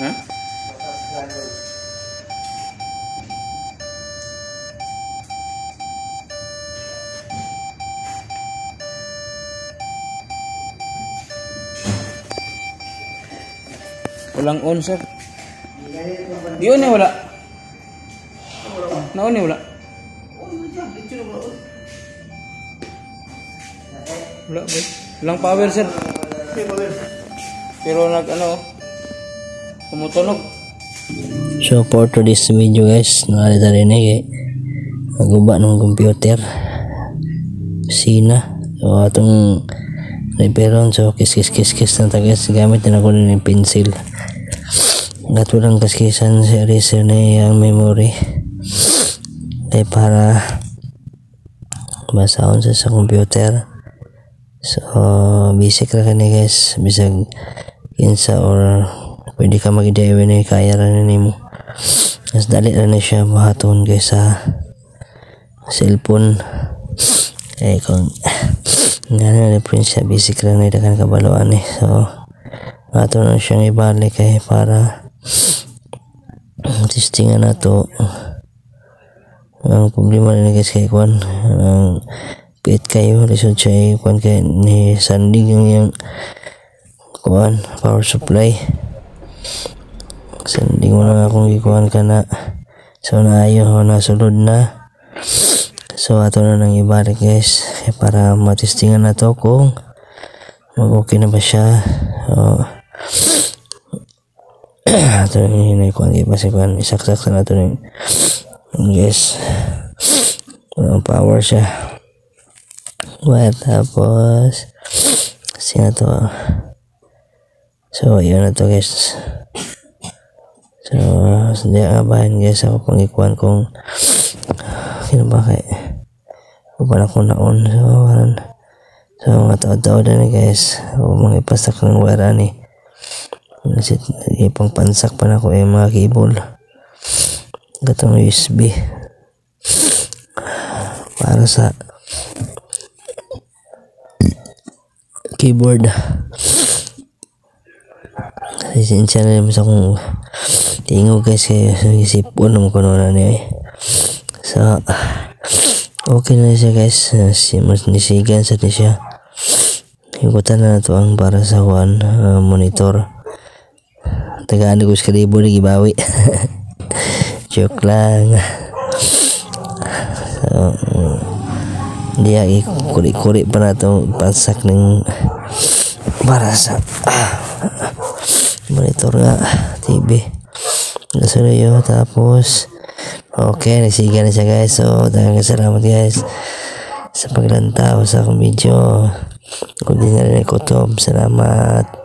Ha? Walang on, sir. Di on wala. Na on wala. Wala ba? Walang power, sir. Pero tumutunog. So for today's video guys, nakita rin naguba ng computer Sina. So atong reparon, so kis na tagas gamit na ako ng pencil. Gato lang kaskisan sa eraser na yung memory ay para basahon sa computer. So basic ra kani guys, bisag kinsa or pwede ka mag-DIY na kaya ra nimo. Mas dali ra na siya buhaton guys sa cellphone. Kung na print siya, basic ra na dakan kabaluan So ato na siyang ibalik para testingan nato. Ang problema rin guys kay kuan ang pit kayo lisod siya kuan kay ni sanding yung kuan power supply. Sanding mo lang akong ikuan ka na, so naayo na sulod na. So ato na nang ibalik guys para matestingan na to kung okay na ba siya. So ato na hinay kuan ipasikuan isaksak na ato na guys. Walang power siya. Well, tapos sina to. So yun na to guys. So hindi abahan guys ako pang ikuan kung sino ba kay wala ko naon. So mga tao na guys, o mga ipasak ng wire ni ipang pansak pa na ko mga cable gatong USB para sa keyboard. Sinsya na naman sa kong tingog guys kaya isipon naman ko na niya So okay na siya guys. Mas nisigan sa siya. Higutan na ito ang para sa monitor. Tagaan ko sa kalibo na gibawi. Joke lang. So hindi kuri-kuri pa na ito pansak ng para sa monitor nga TV. Nasa na yun. Tapos okay, nagsiga na siya guys. So dagang salamat guys sa paglantaw sa akong video. Kung di na rin ikutob, salamat.